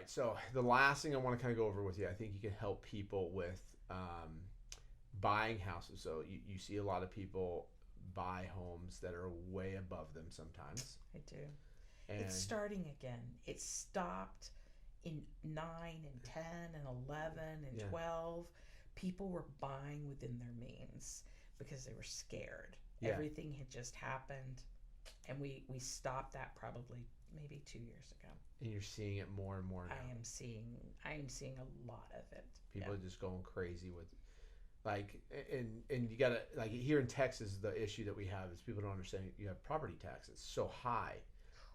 right. So the last thing I want to kind of go over with you, I think you can help people with buying houses. So you see a lot of people buy homes that are way above them sometimes. I do. And It's starting again. It stopped in 9 and 10 and 11 and yeah, 12. People were buying within their means because they were scared. yeah, Everything had just happened, and we stopped that probably maybe 2 years ago. and you're seeing it more and more now. I am seeing a lot of it. People Yeah. are just going crazy with like, and you gotta like here in Texas, the issue that we have is people don't understand. You have property taxes so high.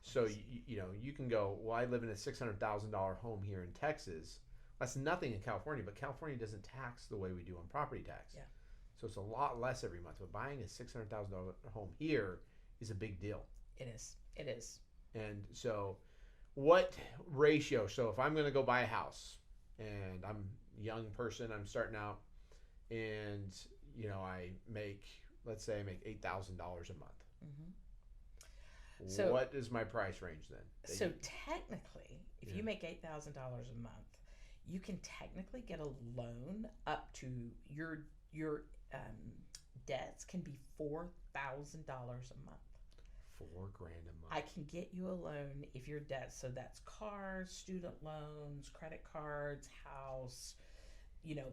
So Crazy. you can go. Well, I live in a $600,000 home here in Texas. That's nothing in California, but California doesn't tax the way we do on property tax. Yeah. So it's a lot less every month. But buying a $600,000 home here is a big deal. It is. It is. And so, what ratio? So if I'm going to go buy a house, and I'm a young person, I'm starting out, and I make, let's say I make $8,000 a month. Hmm. So What is my price range then? so technically, if Yeah. you make $8,000 a month, you can technically get a loan up to your um, debts can be $4,000 a month. $4,000 a I month. can get you a loan if your debt, so that's cars, student loans, credit cards, house,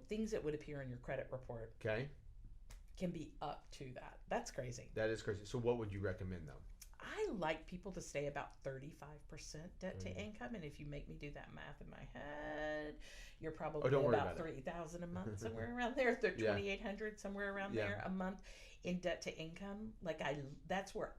things that would appear in your credit report Okay, can be up to that. That's crazy. that is crazy. So what would you recommend though? I like people to stay about 35% debt to 30. income, and if you make me do that math in my head, you're Oh, probably don't worry about about it. 3,000 a month, somewhere around there. They're Yeah, 2,800 somewhere around yeah, there a month in debt to income. That's where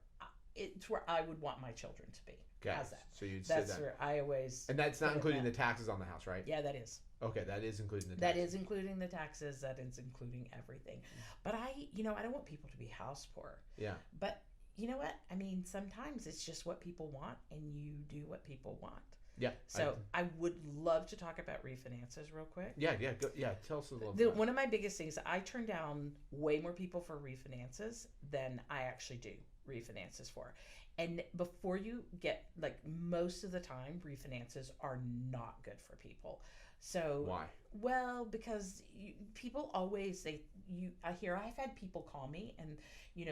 it's where I would want my children to be. okay. How's that? So you'd say That's that, where I always and that's put not it including the at. taxes on the house, right? Yeah, that is. Okay, that is including the That taxes. is including the taxes. That is including everything. But I don't want people to be house poor. Yeah, But you know what? I mean, sometimes it's just what people want, and you do what people want. yeah. So I would love to talk about refinances real quick. Yeah. Go, yeah, tell us a little bit. One of my biggest things, I turn down way more people for refinances than I actually do refinances for. And before you get, like, most of the time, refinances are not good for people. So, Why? well, because people always I've had people call me and,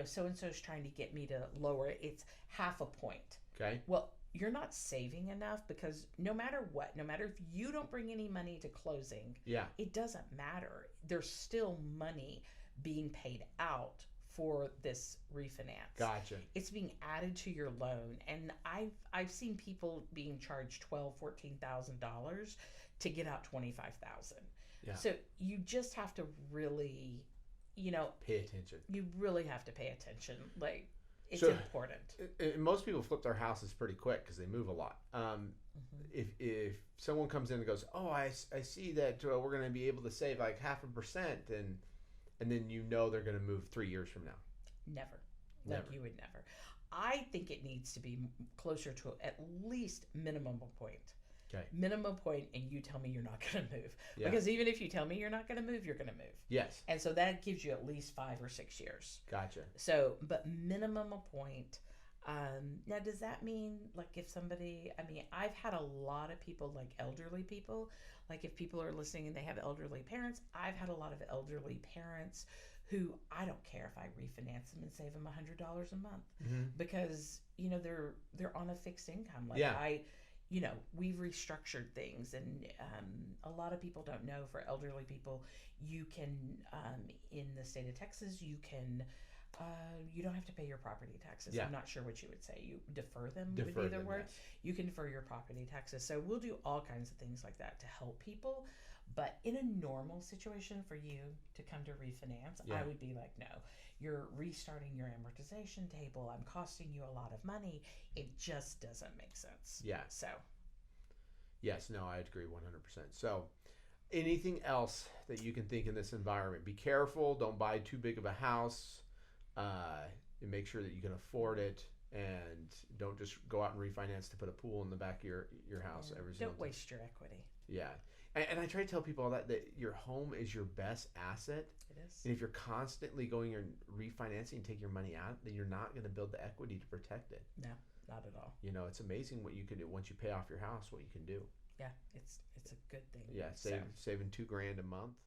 so and so's trying to get me to lower it. It's half a point. Okay. Well, you're not saving enough, because no matter what, no matter if you don't bring any money to closing, Yeah. it doesn't matter. There's still money being paid out for this refinance. Gotcha. It's being added to your loan, and I've seen people being charged $12,000-$14,000 to get out $25,000. Yeah. So you just have to really, Pay attention. you really have to pay attention. Like, it's So, important. most people flip their houses pretty quick because they move a lot. Hmm. If someone comes in and goes, oh, I see that we're going to be able to save like 0.5%, and then they're going to move 3 years from now. Never. Never. Like, you would never. I think it needs to be closer to at least minimum a point. Okay. Minimum point, and you tell me you're not going to move. Yeah. Because even if you tell me you're not going to move, you're going to move. Yes. And so that gives you at least 5 or 6 years. Gotcha. So, but minimum a point. Now, does that mean, like, if somebody, I mean, I've had a lot of people, like elderly people, like if people are listening and they have elderly parents, I've had a lot of elderly parents who I don't care if I refinance them and save them $100 a month, Mm-hmm. because, they're on a fixed income. Like, Yeah. we've restructured things, and a lot of people don't know, for elderly people, you can, in the state of Texas, you don't have to pay your property taxes. Yeah. I'm not sure what you would say. You defer them Defer would be the them, word. yes. You can defer your property taxes. So we'll do all kinds of things like that to help people. But in a normal situation for you to come to refinance, Yeah. I would be like, no, you're restarting your amortization table. I'm costing you a lot of money. It just doesn't make sense. Yeah. So Yes. No, I agree 100%. So, anything else that you can think in this environment? Be careful. Don't buy too big of a house. And make sure that you can afford it, and don't just go out and refinance to put a pool in the back of your house yeah, every single don't time. waste your equity. Yeah. And I try to tell people that your home is your best asset. It is. And if you're constantly going and refinancing and taking your money out, then you're not going to build the equity to protect it. No, not at all. It's amazing what you can do once you pay off your house, what you can do. Yeah, it's a good thing. Yeah, saving $2 grand a month.